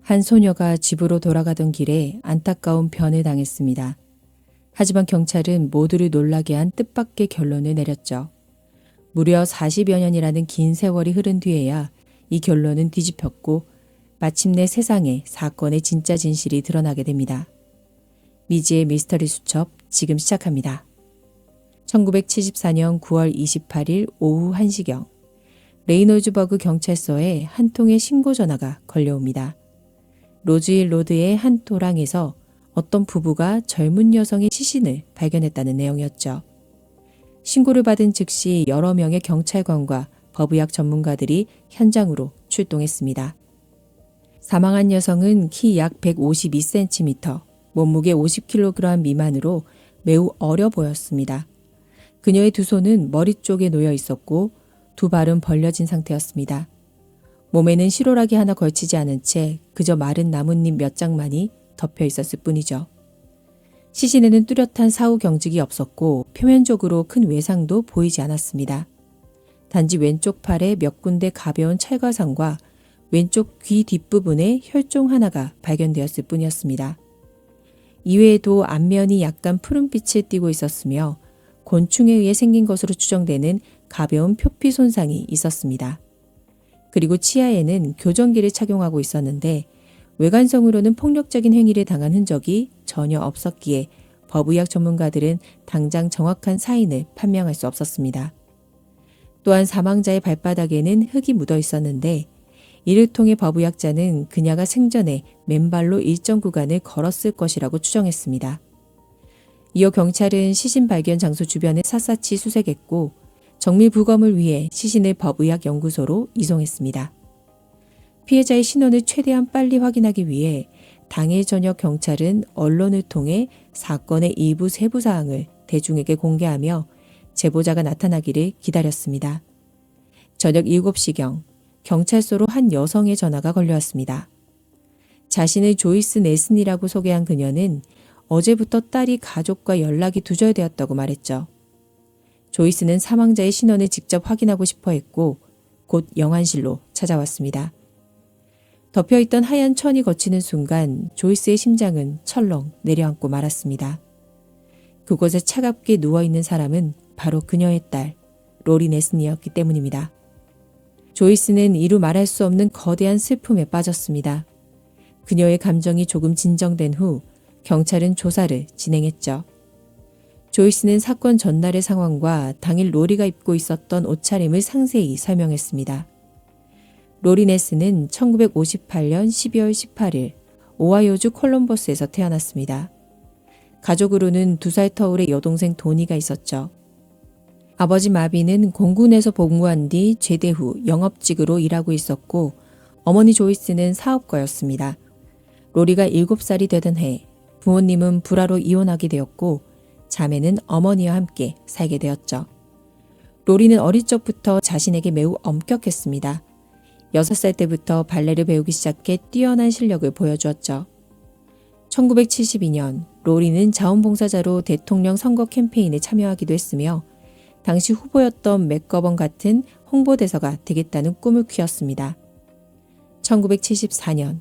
한 소녀가 집으로 돌아가던 길에 안타까운 변을 당했습니다. 하지만 경찰은 모두를 놀라게 한 뜻밖의 결론을 내렸죠. 무려 40여 년이라는 긴 세월이 흐른 뒤에야 이 결론은 뒤집혔고 마침내 세상에 사건의 진짜 진실이 드러나게 됩니다. 미지의 미스터리 수첩 지금 시작합니다. 1974년 9월 28일 오후 1시경 레이놀즈버그 경찰서에 한 통의 신고 전화가 걸려옵니다. 로즈힐 로드의 한 도랑에서 어떤 부부가 젊은 여성의 시신을 발견했다는 내용이었죠. 신고를 받은 즉시 여러 명의 경찰관과 법의학 전문가들이 현장으로 출동했습니다. 사망한 여성은 키 약 152cm, 몸무게 50kg 미만으로 매우 어려 보였습니다. 그녀의 두 손은 머리 쪽에 놓여 있었고 두 발은 벌려진 상태였습니다. 몸에는 실오라기 하나 걸치지 않은 채 그저 마른 나뭇잎 몇 장만이 덮여 있었을 뿐이죠. 시신에는 뚜렷한 사후 경직이 없었고 표면적으로 큰 외상도 보이지 않았습니다. 단지 왼쪽 팔에 몇 군데 가벼운 찰과상과 왼쪽 귀 뒷부분에 혈종 하나가 발견되었을 뿐이었습니다. 이외에도 안면이 약간 푸른빛을 띠고 있었으며 곤충에 의해 생긴 것으로 추정되는 가벼운 표피 손상이 있었습니다. 그리고 치아에는 교정기를 착용하고 있었는데 외관성으로는 폭력적인 행위를 당한 흔적이 전혀 없었기에 법의학 전문가들은 당장 정확한 사인을 판명할 수 없었습니다. 또한 사망자의 발바닥에는 흙이 묻어 있었는데 이를 통해 법의학자는 그녀가 생전에 맨발로 일정 구간을 걸었을 것이라고 추정했습니다. 이어 경찰은 시신 발견 장소 주변을 샅샅이 수색했고 정밀 부검을 위해 시신을 법의학연구소로 이송했습니다. 피해자의 신원을 최대한 빨리 확인하기 위해 당일 저녁 경찰은 언론을 통해 사건의 일부 세부 사항을 대중에게 공개하며 제보자가 나타나기를 기다렸습니다. 저녁 7시경 경찰서로 한 여성의 전화가 걸려왔습니다. 자신을 조이스 네슨이라고 소개한 그녀는 어제부터 딸이 가족과 연락이 두절되었다고 말했죠. 조이스는 사망자의 신원을 직접 확인하고 싶어 했고 곧 영안실로 찾아왔습니다. 덮여있던 하얀 천이 거치는 순간 조이스의 심장은 철렁 내려앉고 말았습니다. 그곳에 차갑게 누워있는 사람은 바로 그녀의 딸 로리 네슨이었기 때문입니다. 조이스는 이루 말할 수 없는 거대한 슬픔에 빠졌습니다. 그녀의 감정이 조금 진정된 후 경찰은 조사를 진행했죠. 조이스는 사건 전날의 상황과 당일 로리가 입고 있었던 옷차림을 상세히 설명했습니다. 로리 네슨은 1958년 12월 18일 오하이오주 콜럼버스에서 태어났습니다. 가족으로는 2살 터울의 여동생 도니가 있었죠. 아버지 마비는 공군에서 복무한 뒤 제대 후 영업직으로 일하고 있었고 어머니 조이스는 사업가였습니다. 로리가 7살이 되던 해 부모님은 불화로 이혼하게 되었고 자매는 어머니와 함께 살게 되었죠. 로리는 어릴 적부터 자신에게 매우 엄격했습니다. 6살 때부터 발레를 배우기 시작해 뛰어난 실력을 보여주었죠. 1972년 로리는 자원봉사자로 대통령 선거 캠페인에 참여하기도 했으며 당시 후보였던 맥거번 같은 홍보대사가 되겠다는 꿈을 키웠습니다. 1974년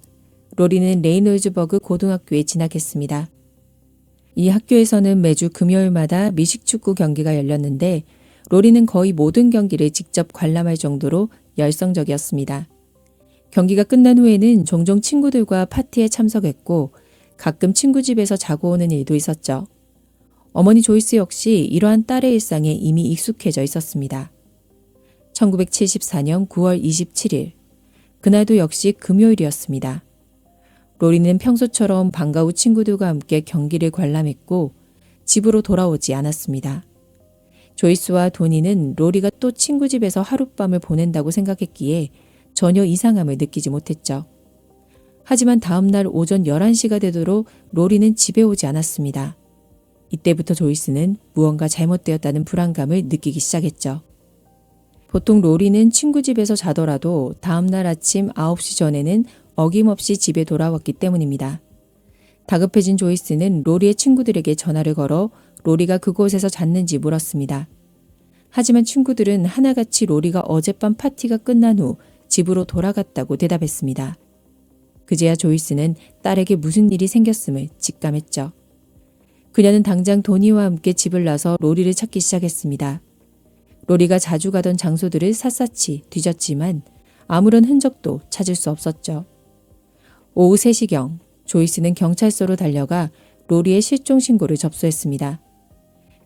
로리는 레이놀즈버그 고등학교에 진학했습니다. 이 학교에서는 매주 금요일마다 미식축구 경기가 열렸는데 로리는 거의 모든 경기를 직접 관람할 정도로 열성적이었습니다. 경기가 끝난 후에는 종종 친구들과 파티에 참석했고 가끔 친구 집에서 자고 오는 일도 있었죠. 어머니 조이스 역시 이러한 딸의 일상에 이미 익숙해져 있었습니다. 1974년 9월 27일 그날도 역시 금요일이었습니다. 로리는 평소처럼 방과 후 친구들과 함께 경기를 관람했고 집으로 돌아오지 않았습니다. 조이스와 도니는 로리가 또 친구 집에서 하룻밤을 보낸다고 생각했기에 전혀 이상함을 느끼지 못했죠. 하지만 다음 날 오전 11시가 되도록 로리는 집에 오지 않았습니다. 이때부터 조이스는 무언가 잘못되었다는 불안감을 느끼기 시작했죠. 보통 로리는 친구 집에서 자더라도 다음 날 아침 9시 전에는 어김없이 집에 돌아왔기 때문입니다. 다급해진 조이스는 로리의 친구들에게 전화를 걸어 로리가 그곳에서 잤는지 물었습니다. 하지만 친구들은 하나같이 로리가 어젯밤 파티가 끝난 후 집으로 돌아갔다고 대답했습니다. 그제야 조이스는 딸에게 무슨 일이 생겼음을 직감했죠. 그녀는 당장 도니와 함께 집을 나서 로리를 찾기 시작했습니다. 로리가 자주 가던 장소들을 샅샅이 뒤졌지만 아무런 흔적도 찾을 수 없었죠. 오후 3시경 조이스는 경찰서로 달려가 로리의 실종 신고를 접수했습니다.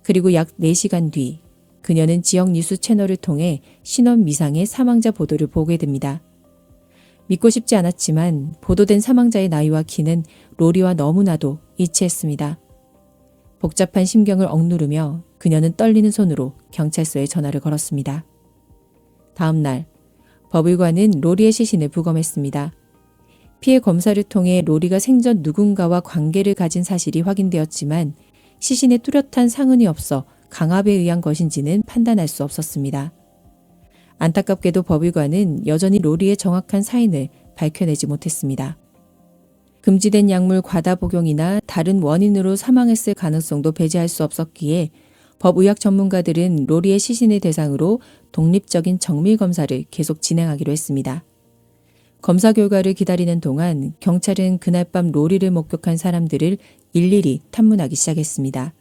그리고 약 4시간 뒤 그녀는 지역 뉴스 채널을 통해 신원 미상의 사망자 보도를 보게 됩니다. 믿고 싶지 않았지만 보도된 사망자의 나이와 키는 로리와 너무나도 일치했습니다. 복잡한 심경을 억누르며 그녀는 떨리는 손으로 경찰서에 전화를 걸었습니다. 다음 날 법의관은 로리의 시신을 부검했습니다. 피해 검사를 통해 로리가 생전 누군가와 관계를 가진 사실이 확인되었지만 시신에 뚜렷한 상흔이 없어 강압에 의한 것인지는 판단할 수 없었습니다. 안타깝게도 법의관은 여전히 로리의 정확한 사인을 밝혀내지 못했습니다. 금지된 약물 과다 복용이나 다른 원인으로 사망했을 가능성도 배제할 수 없었기에 법의학 전문가들은 로리의 시신을 대상으로 독립적인 정밀 검사를 계속 진행하기로 했습니다. 검사 결과를 기다리는 동안 경찰은 그날 밤 로리를 목격한 사람들을 일일이 탐문하기 시작했습니다.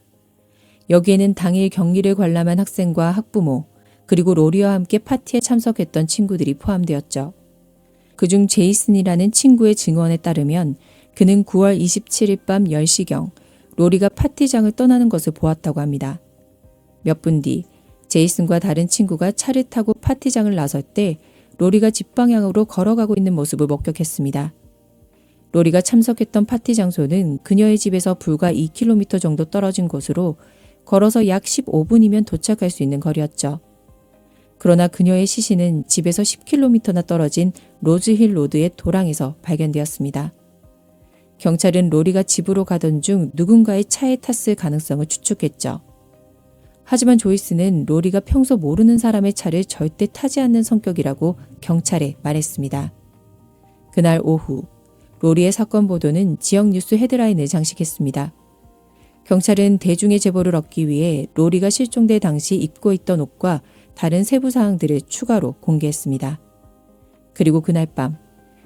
여기에는 당일 경리를 관람한 학생과 학부모, 그리고 로리와 함께 파티에 참석했던 친구들이 포함되었죠. 그중 제이슨이라는 친구의 증언에 따르면 그는 9월 27일 밤 10시경 로리가 파티장을 떠나는 것을 보았다고 합니다. 몇 분 뒤 제이슨과 다른 친구가 차를 타고 파티장을 나설 때 로리가 집 방향으로 걸어가고 있는 모습을 목격했습니다. 로리가 참석했던 파티 장소는 그녀의 집에서 불과 2km 정도 떨어진 곳으로 걸어서 약 15분이면 도착할 수 있는 거리였죠. 그러나 그녀의 시신은 집에서 10km나 떨어진 로즈힐 로드의 도랑에서 발견되었습니다. 경찰은 로리가 집으로 가던 중 누군가의 차에 탔을 가능성을 추측했죠. 하지만 조이스는 로리가 평소 모르는 사람의 차를 절대 타지 않는 성격이라고 경찰에 말했습니다. 그날 오후 로리의 사건 보도는 지역 뉴스 헤드라인을 장식했습니다. 경찰은 대중의 제보를 얻기 위해 로리가 실종될 당시 입고 있던 옷과 다른 세부 사항들을 추가로 공개했습니다. 그리고 그날 밤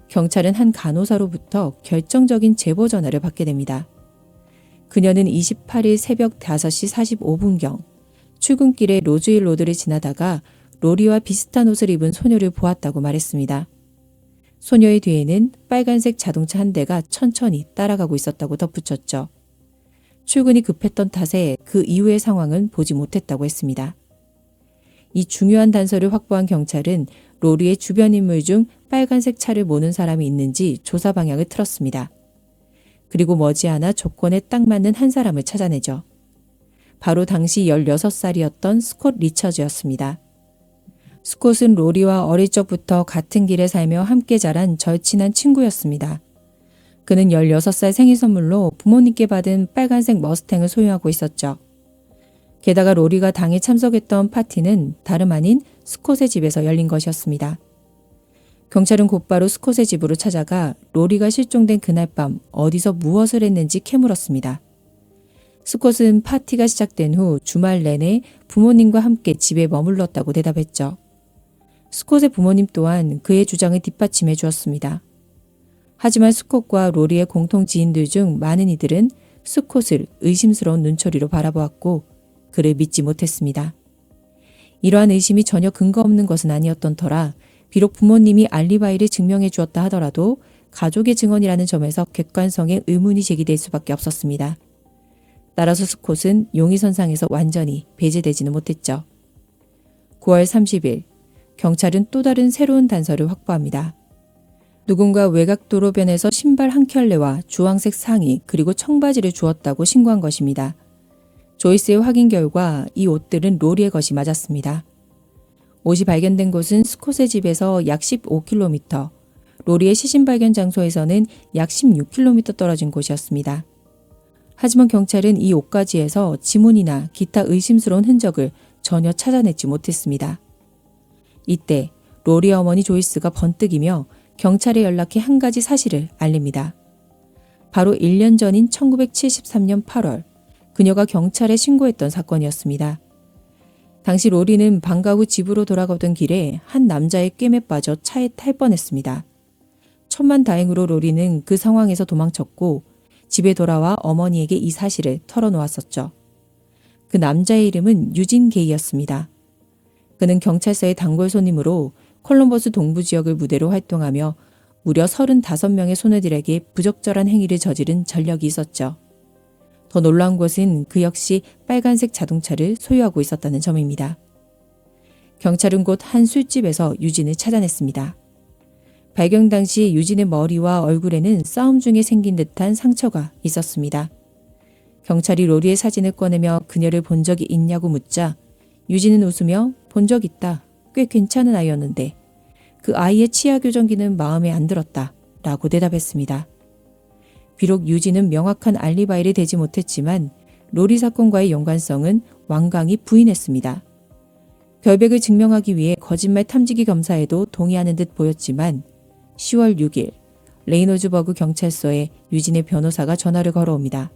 경찰은 한 간호사로부터 결정적인 제보 전화를 받게 됩니다. 그녀는 28일 새벽 5시 45분경 출근길에 로즈힐 로드를 지나다가 로리와 비슷한 옷을 입은 소녀를 보았다고 말했습니다. 소녀의 뒤에는 빨간색 자동차 한 대가 천천히 따라가고 있었다고 덧붙였죠. 출근이 급했던 탓에 그 이후의 상황은 보지 못했다고 했습니다. 이 중요한 단서를 확보한 경찰은 로리의 주변 인물 중 빨간색 차를 모는 사람이 있는지 조사 방향을 틀었습니다. 그리고 머지않아 조건에 딱 맞는 한 사람을 찾아내죠. 바로 당시 16살이었던 스콧 리처즈였습니다. 스콧은 로리와 어릴 적부터 같은 길에 살며 함께 자란 절친한 친구였습니다. 그는 16살 생일 선물로 부모님께 받은 빨간색 머스탱을 소유하고 있었죠. 게다가 로리가 당일 참석했던 파티는 다름 아닌 스콧의 집에서 열린 것이었습니다. 경찰은 곧바로 스콧의 집으로 찾아가 로리가 실종된 그날 밤 어디서 무엇을 했는지 캐물었습니다. 스콧은 파티가 시작된 후 주말 내내 부모님과 함께 집에 머물렀다고 대답했죠. 스콧의 부모님 또한 그의 주장을 뒷받침해 주었습니다. 하지만 스콧과 로리의 공통 지인들 중 많은 이들은 스콧을 의심스러운 눈초리로 바라보았고 그를 믿지 못했습니다. 이러한 의심이 전혀 근거 없는 것은 아니었던 터라 비록 부모님이 알리바이를 증명해 주었다 하더라도 가족의 증언이라는 점에서 객관성에 의문이 제기될 수밖에 없었습니다. 따라서 스콧은 용의선상에서 완전히 배제되지는 못했죠. 9월 30일 경찰은 또 다른 새로운 단서를 확보합니다. 누군가 외곽도로변에서 신발 한 켤레와 주황색 상의 그리고 청바지를 주었다고 신고한 것입니다. 조이스의 확인 결과 이 옷들은 로리의 것이 맞았습니다. 옷이 발견된 곳은 스콧의 집에서 약 15km, 로리의 시신 발견 장소에서는 약 16km 떨어진 곳이었습니다. 하지만 경찰은 이 옷가지에서 지문이나 기타 의심스러운 흔적을 전혀 찾아내지 못했습니다. 이때 로리의 어머니 조이스가 번뜩이며 경찰에 연락해 한 가지 사실을 알립니다. 바로 1년 전인 1973년 8월 그녀가 경찰에 신고했던 사건이었습니다. 당시 로리는 방과 후 집으로 돌아가던 길에 한 남자의 꿰매 빠져 차에 탈 뻔했습니다. 천만다행으로 로리는 그 상황에서 도망쳤고 집에 돌아와 어머니에게 이 사실을 털어놓았었죠. 그 남자의 이름은 유진 게이였습니다. 그는 경찰서의 단골 손님으로 콜럼버스 동부 지역을 무대로 활동하며 무려 35명의 소녀들에게 부적절한 행위를 저지른 전력이 있었죠. 더 놀라운 것은 그 역시 빨간색 자동차를 소유하고 있었다는 점입니다. 경찰은 곧 한 술집에서 유진을 찾아냈습니다. 발견 당시 유진의 머리와 얼굴에는 싸움 중에 생긴 듯한 상처가 있었습니다. 경찰이 로리의 사진을 꺼내며 그녀를 본 적이 있냐고 묻자 유진은 웃으며 본 적 있다. 꽤 괜찮은 아이였는데 그 아이의 치아 교정기는 마음에 안 들었다. 라고 대답했습니다. 비록 유진은 명확한 알리바이를 대지 못했지만 로리 사건과의 연관성은 완강히 부인했습니다. 결백을 증명하기 위해 거짓말 탐지기 검사에도 동의하는 듯 보였지만 10월 6일 레이놀즈버그 경찰서에 유진의 변호사가 전화를 걸어옵니다.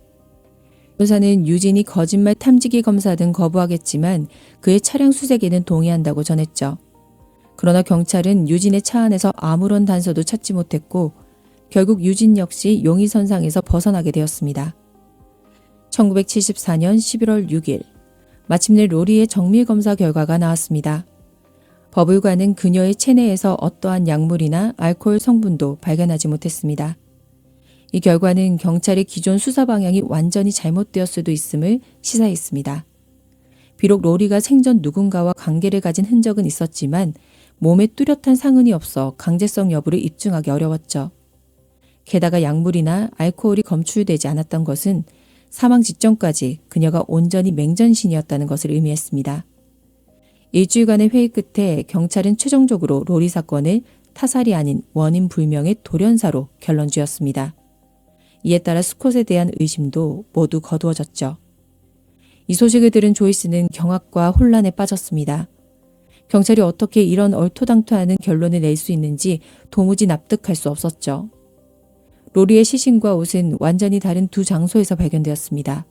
변호사는 유진이 거짓말 탐지기 검사든 거부하겠지만 그의 차량 수색에는 동의한다고 전했죠. 그러나 경찰은 유진의 차 안에서 아무런 단서도 찾지 못했고 결국 유진 역시 용의선상에서 벗어나게 되었습니다. 1974년 11월 6일 마침내 로리의 정밀검사 결과가 나왔습니다. 법을관은 그녀의 체내에서 어떠한 약물이나 알코올 성분도 발견하지 못했습니다. 이 결과는 경찰의 기존 수사 방향이 완전히 잘못되었을 수도 있음을 시사했습니다. 비록 로리가 생전 누군가와 관계를 가진 흔적은 있었지만 몸에 뚜렷한 상흔이 없어 강제성 여부를 입증하기 어려웠죠. 게다가 약물이나 알코올이 검출되지 않았던 것은 사망 직전까지 그녀가 온전히 맹전신이었다는 것을 의미했습니다. 일주일간의 회의 끝에 경찰은 최종적으로 로리 사건을 타살이 아닌 원인 불명의 돌연사로 결론 지었습니다. 이에 따라 스콧에 대한 의심도 모두 거두어졌죠. 이 소식을 들은 조이스는 경악과 혼란에 빠졌습니다. 경찰이 어떻게 이런 얼토당토하는 결론을 낼 수 있는지 도무지 납득할 수 없었죠. 로리의 시신과 옷은 완전히 다른 두 장소에서 발견되었습니다.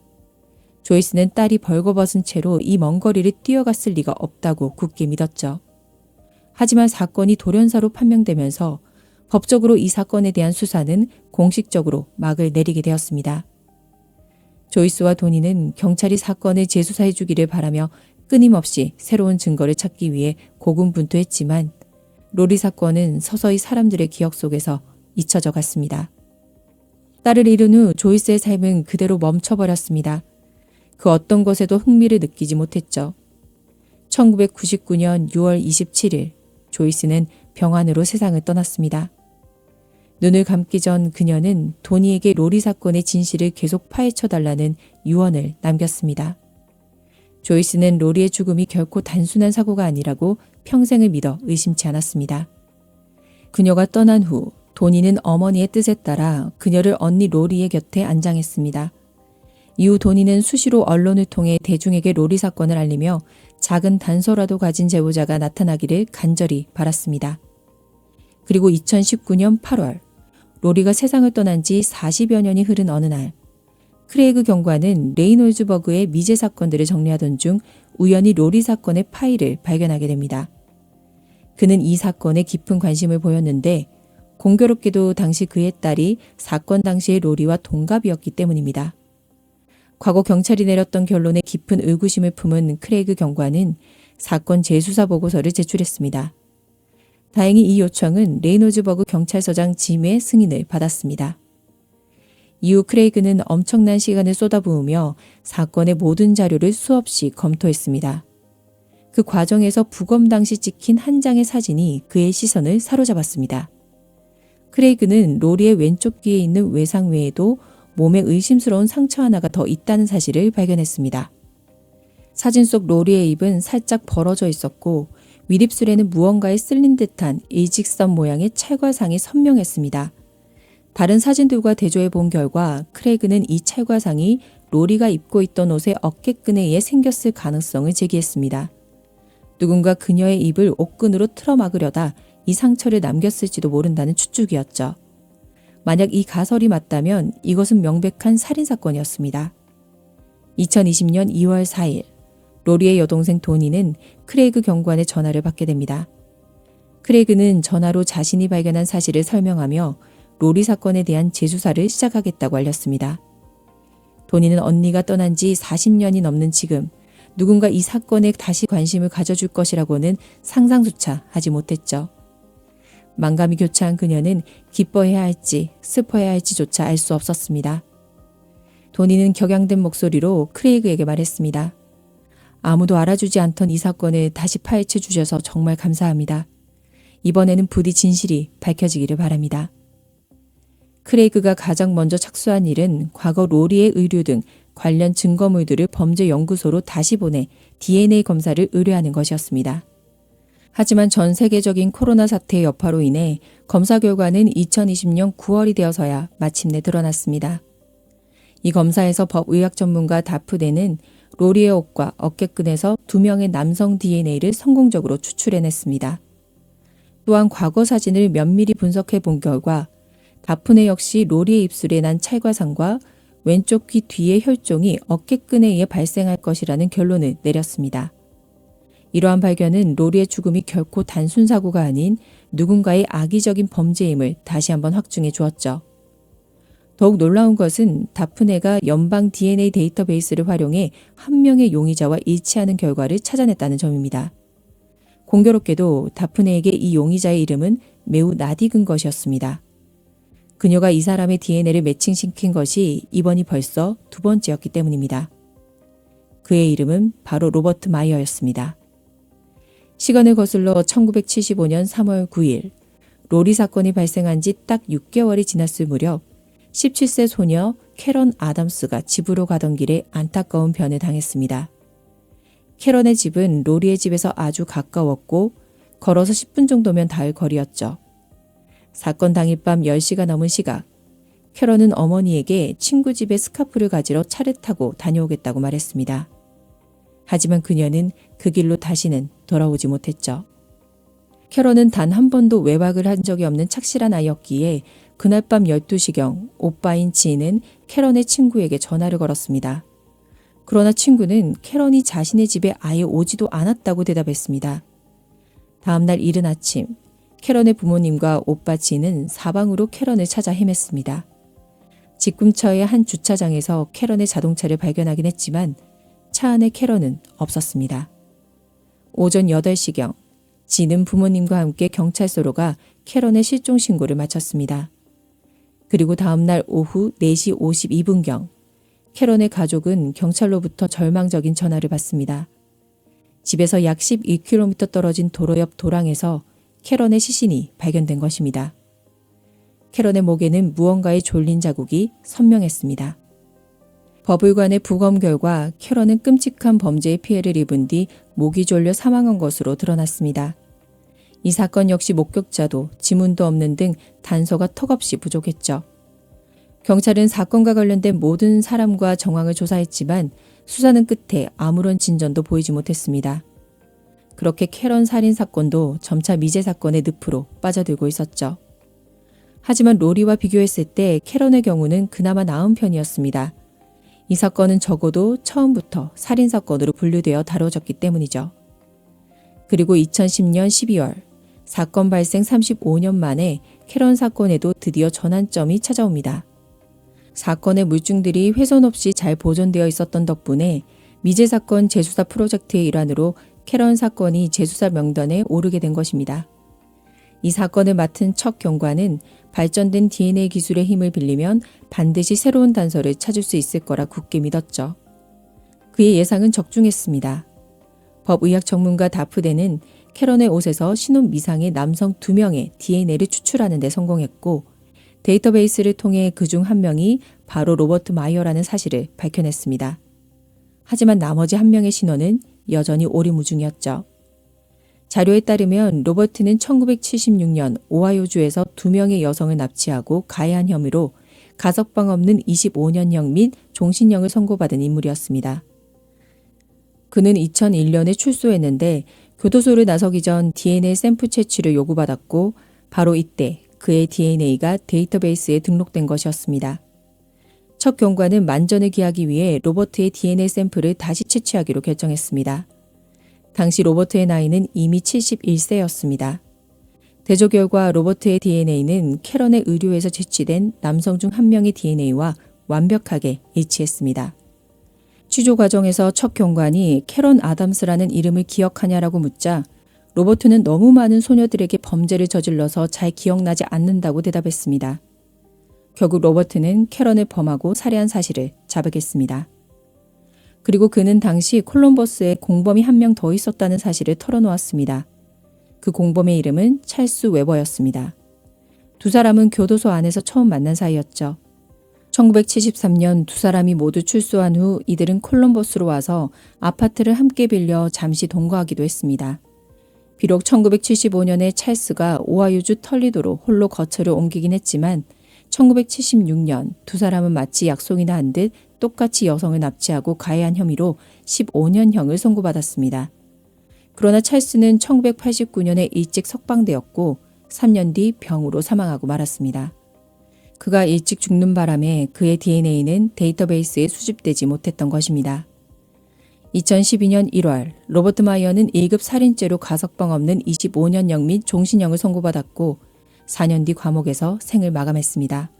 조이스는 딸이 벌거벗은 채로 이 먼 거리를 뛰어갔을 리가 없다고 굳게 믿었죠. 하지만 사건이 돌연사로 판명되면서 법적으로 이 사건에 대한 수사는 공식적으로 막을 내리게 되었습니다. 조이스와 도니는 경찰이 사건을 재수사해 주기를 바라며 끊임없이 새로운 증거를 찾기 위해 고군분투했지만 로리 사건은 서서히 사람들의 기억 속에서 잊혀져 갔습니다. 딸을 잃은 후 조이스의 삶은 그대로 멈춰버렸습니다. 그 어떤 것에도 흥미를 느끼지 못했죠. 1999년 6월 27일 조이스는 병환으로 세상을 떠났습니다. 눈을 감기 전 그녀는 도니에게 로리 사건의 진실을 계속 파헤쳐달라는 유언을 남겼습니다. 조이스는 로리의 죽음이 결코 단순한 사고가 아니라고 평생을 믿어 의심치 않았습니다. 그녀가 떠난 후 도니는 어머니의 뜻에 따라 그녀를 언니 로리의 곁에 안장했습니다. 이후 도니는 수시로 언론을 통해 대중에게 로리 사건을 알리며 작은 단서라도 가진 제보자가 나타나기를 간절히 바랐습니다. 그리고 2019년 8월 로리가 세상을 떠난 지 40여 년이 흐른 어느 날 크레이그 경관은 레이놀즈버그의 미제 사건들을 정리하던 중 우연히 로리 사건의 파일을 발견하게 됩니다. 그는 이 사건에 깊은 관심을 보였는데 공교롭게도 당시 그의 딸이 사건 당시의 로리와 동갑이었기 때문입니다. 과거 경찰이 내렸던 결론에 깊은 의구심을 품은 크레이그 경관은 사건 재수사 보고서를 제출했습니다. 다행히 이 요청은 레이놀즈버그 경찰서장 짐의 승인을 받았습니다. 이후 크레이그는 엄청난 시간을 쏟아부으며 사건의 모든 자료를 수없이 검토했습니다. 그 과정에서 부검 당시 찍힌 한 장의 사진이 그의 시선을 사로잡았습니다. 크레이그는 로리의 왼쪽 귀에 있는 외상 외에도 몸에 의심스러운 상처 하나가 더 있다는 사실을 발견했습니다. 사진 속 로리의 입은 살짝 벌어져 있었고 윗입술에는 무언가에 쓸린 듯한 일직선 모양의 찰과상이 선명했습니다. 다른 사진들과 대조해 본 결과 크레이그는 이 찰과상이 로리가 입고 있던 옷의 어깨끈에 의해 생겼을 가능성을 제기했습니다. 누군가 그녀의 입을 옷끈으로 틀어막으려다 이 상처를 남겼을지도 모른다는 추측이었죠. 만약 이 가설이 맞다면 이것은 명백한 살인사건이었습니다. 2020년 2월 4일 로리의 여동생 도니는 크레이그 경관의 전화를 받게 됩니다. 크레이그는 전화로 자신이 발견한 사실을 설명하며 로리 사건에 대한 재수사를 시작하겠다고 알렸습니다. 도니는 언니가 떠난 지 40년이 넘는 지금 누군가 이 사건에 다시 관심을 가져줄 것이라고는 상상조차 하지 못했죠. 만감이 교차한 그녀는 기뻐해야 할지 슬퍼해야 할지조차 알 수 없었습니다. 도니는 격양된 목소리로 크레이그에게 말했습니다. 아무도 알아주지 않던 이 사건을 다시 파헤쳐 주셔서 정말 감사합니다. 이번에는 부디 진실이 밝혀지기를 바랍니다. 크레이그가 가장 먼저 착수한 일은 과거 로리의 의류 등 관련 증거물들을 범죄연구소로 다시 보내 DNA 검사를 의뢰하는 것이었습니다. 하지만 전 세계적인 코로나 사태의 여파로 인해 검사 결과는 2020년 9월이 되어서야 마침내 드러났습니다. 이 검사에서 법의학 전문가 다프데는 로리의 옷과 어깨끈에서 2명의 남성 DNA를 성공적으로 추출해냈습니다. 또한 과거 사진을 면밀히 분석해 본 결과 다프네 역시 로리의 입술에 난 찰과상과 왼쪽 귀 뒤의 혈종이 어깨끈에 의해 발생할 것이라는 결론을 내렸습니다. 이러한 발견은 로리의 죽음이 결코 단순 사고가 아닌 누군가의 악의적인 범죄임을 다시 한번 확증해 주었죠. 더욱 놀라운 것은 다프네가 연방 DNA 데이터베이스를 활용해 한 명의 용의자와 일치하는 결과를 찾아냈다는 점입니다. 공교롭게도 다프네에게 이 용의자의 이름은 매우 낯익은 것이었습니다. 그녀가 이 사람의 DNA를 매칭시킨 것이 이번이 벌써 2번째였기 때문입니다. 그의 이름은 바로 로버트 마이어였습니다. 시간을 거슬러 1975년 3월 9일 로리 사건이 발생한 지 딱 6개월이 지났을 무렵 17세 소녀 캐런 아담스가 집으로 가던 길에 안타까운 변을 당했습니다. 캐런의 집은 로리의 집에서 아주 가까웠고 걸어서 10분 정도면 닿을 거리였죠. 사건 당일 밤 10시가 넘은 시각, 캐런은 어머니에게 친구 집에 스카프를 가지러 차를 타고 다녀오겠다고 말했습니다. 하지만 그녀는 그 길로 다시는 돌아오지 못했죠. 캐런은 단 한 번도 외박을 한 적이 없는 착실한 아이였기에 그날 밤 12시경 오빠인 지인은 캐런의 친구에게 전화를 걸었습니다. 그러나 친구는 캐런이 자신의 집에 아예 오지도 않았다고 대답했습니다. 다음날 이른 아침, 캐런의 부모님과 오빠 지인은 사방으로 캐런을 찾아 헤맸습니다. 집 근처의 한 주차장에서 캐런의 자동차를 발견하긴 했지만 차 안에 캐런은 없었습니다. 오전 8시경, 지는 부모님과 함께 경찰서로 가 캐런의 실종 신고를 마쳤습니다. 그리고 다음날 오후 4시 52분경, 캐런의 가족은 경찰로부터 절망적인 전화를 받습니다. 집에서 약 11km 떨어진 도로 옆 도랑에서 캐런의 시신이 발견된 것입니다. 캐런의 목에는 무언가의 졸린 자국이 선명했습니다. 법의관의 부검 결과 캐런은 끔찍한 범죄의 피해를 입은 뒤 목이 졸려 사망한 것으로 드러났습니다. 이 사건 역시 목격자도 지문도 없는 등 단서가 턱없이 부족했죠. 경찰은 사건과 관련된 모든 사람과 정황을 조사했지만 수사는 끝에 아무런 진전도 보이지 못했습니다. 그렇게 캐런 살인 사건도 점차 미제 사건의 늪으로 빠져들고 있었죠. 하지만 로리와 비교했을 때 캐런의 경우는 그나마 나은 편이었습니다. 이 사건은 적어도 처음부터 살인사건으로 분류되어 다뤄졌기 때문이죠. 그리고 2010년 12월, 사건 발생 35년 만에 캐런 사건에도 드디어 전환점이 찾아옵니다. 사건의 물증들이 훼손 없이 잘 보존되어 있었던 덕분에 미제 사건 재수사 프로젝트의 일환으로 캐런 사건이 재수사 명단에 오르게 된 것입니다. 이 사건을 맡은 척 경관은 발전된 DNA 기술의 힘을 빌리면 반드시 새로운 단서를 찾을 수 있을 거라 굳게 믿었죠. 그의 예상은 적중했습니다. 법의학 전문가 다프데는 캐런의 옷에서 신혼 미상의 남성 2명의 DNA를 추출하는 데 성공했고 데이터베이스를 통해 그중 한 명이 바로 로버트 마이어라는 사실을 밝혀냈습니다. 하지만 나머지 한 명의 신원은 여전히 오리무중이었죠. 자료에 따르면 로버트는 1976년 오하이오주에서 2명의 여성을 납치하고 가해한 혐의로 가석방 없는 25년형 및 종신형을 선고받은 인물이었습니다. 그는 2001년에 출소했는데 교도소를 나서기 전 DNA 샘플 채취를 요구받았고 바로 이때 그의 DNA가 데이터베이스에 등록된 것이었습니다. 첫 경관은 만전을 기하기 위해 로버트의 DNA 샘플을 다시 채취하기로 결정했습니다. 당시 로버트의 나이는 이미 71세였습니다. 대조 결과 로버트의 DNA는 캐런의 의료에서 채취된 남성 중 한 명의 DNA와 완벽하게 일치했습니다. 취조 과정에서 첫 경관이 캐런 아담스라는 이름을 기억하냐라고 묻자 로버트는 너무 많은 소녀들에게 범죄를 저질러서 잘 기억나지 않는다고 대답했습니다. 결국 로버트는 캐런을 범하고 살해한 사실을 자백했습니다. 그리고 그는 당시 콜럼버스에 공범이 한 명 더 있었다는 사실을 털어놓았습니다. 그 공범의 이름은 찰스 웨버였습니다. 두 사람은 교도소 안에서 처음 만난 사이였죠. 1973년 두 사람이 모두 출소한 후 이들은 콜럼버스로 와서 아파트를 함께 빌려 잠시 동거하기도 했습니다. 비록 1975년에 찰스가 오하이오주 털리도로 홀로 거처를 옮기긴 했지만 1976년 두 사람은 마치 약속이나 한 듯 똑같이 여성을 납치하고 가해한 혐의로 15년형을 선고받았습니다. 그러나 찰스는 1989년에 일찍 석방되었고 3년 뒤 병으로 사망하고 말았습니다. 그가 일찍 죽는 바람에 그의 DNA는 데이터베이스에 수집되지 못했던 것입니다. 2012년 1월 로버트 마이어는 1급 살인죄로 가석방 없는 25년형 및 종신형을 선고받았고 4년 뒤 감옥에서 생을 마감했습니다.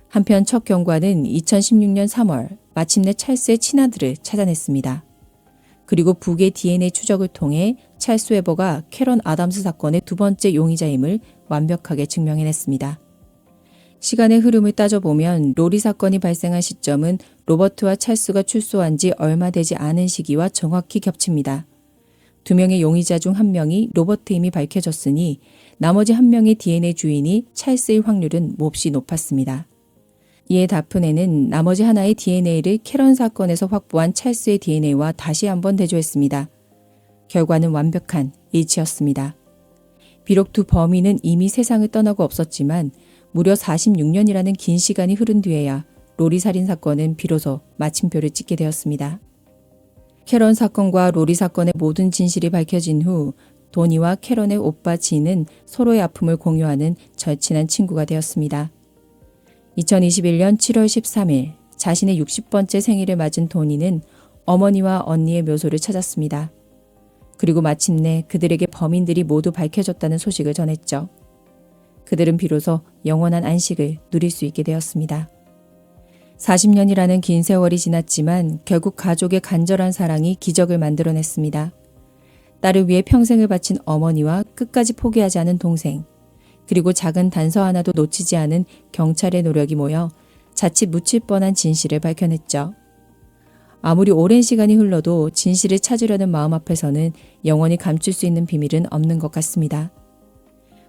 한편 첫 경관은 2016년 3월 마침내 찰스의 친아들을 찾아냈습니다. 그리고 북의 DNA 추적을 통해 찰스 웨버가 캐런 아담스 사건의 두 번째 용의자임을 완벽하게 증명해냈습니다. 시간의 흐름을 따져보면 로리 사건이 발생한 시점은 로버트와 찰스가 출소한 지 얼마 되지 않은 시기와 정확히 겹칩니다. 두 명의 용의자 중 한 명이 로버트임이 밝혀졌으니 나머지 한 명의 DNA 주인이 찰스일 확률은 몹시 높았습니다. 이에 다프네는 나머지 하나의 DNA를 캐런 사건에서 확보한 찰스의 DNA와 다시 한번 대조했습니다. 결과는 완벽한 일치였습니다. 비록 두 범인은 이미 세상을 떠나고 없었지만 무려 46년이라는 긴 시간이 흐른 뒤에야 로리 살인 사건은 비로소 마침표를 찍게 되었습니다. 캐런 사건과 로리 사건의 모든 진실이 밝혀진 후 도니와 캐런의 오빠 진은 서로의 아픔을 공유하는 절친한 친구가 되었습니다. 2021년 7월 13일 자신의 60번째 생일을 맞은 도니는 어머니와 언니의 묘소를 찾았습니다. 그리고 마침내 그들에게 범인들이 모두 밝혀졌다는 소식을 전했죠. 그들은 비로소 영원한 안식을 누릴 수 있게 되었습니다. 40년이라는 긴 세월이 지났지만 결국 가족의 간절한 사랑이 기적을 만들어냈습니다. 딸을 위해 평생을 바친 어머니와 끝까지 포기하지 않은 동생, 그리고 작은 단서 하나도 놓치지 않은 경찰의 노력이 모여 자칫 묻힐 뻔한 진실을 밝혀냈죠. 아무리 오랜 시간이 흘러도 진실을 찾으려는 마음 앞에서는 영원히 감출 수 있는 비밀은 없는 것 같습니다.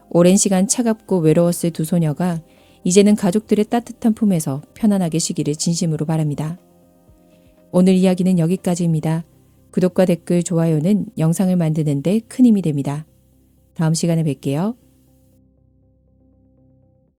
오랜 시간 차갑고 외로웠을 두 소녀가 이제는 가족들의 따뜻한 품에서 편안하게 쉬기를 진심으로 바랍니다. 오늘 이야기는 여기까지입니다. 구독과 댓글, 좋아요는 영상을 만드는 데 큰 힘이 됩니다. 다음 시간에 뵐게요.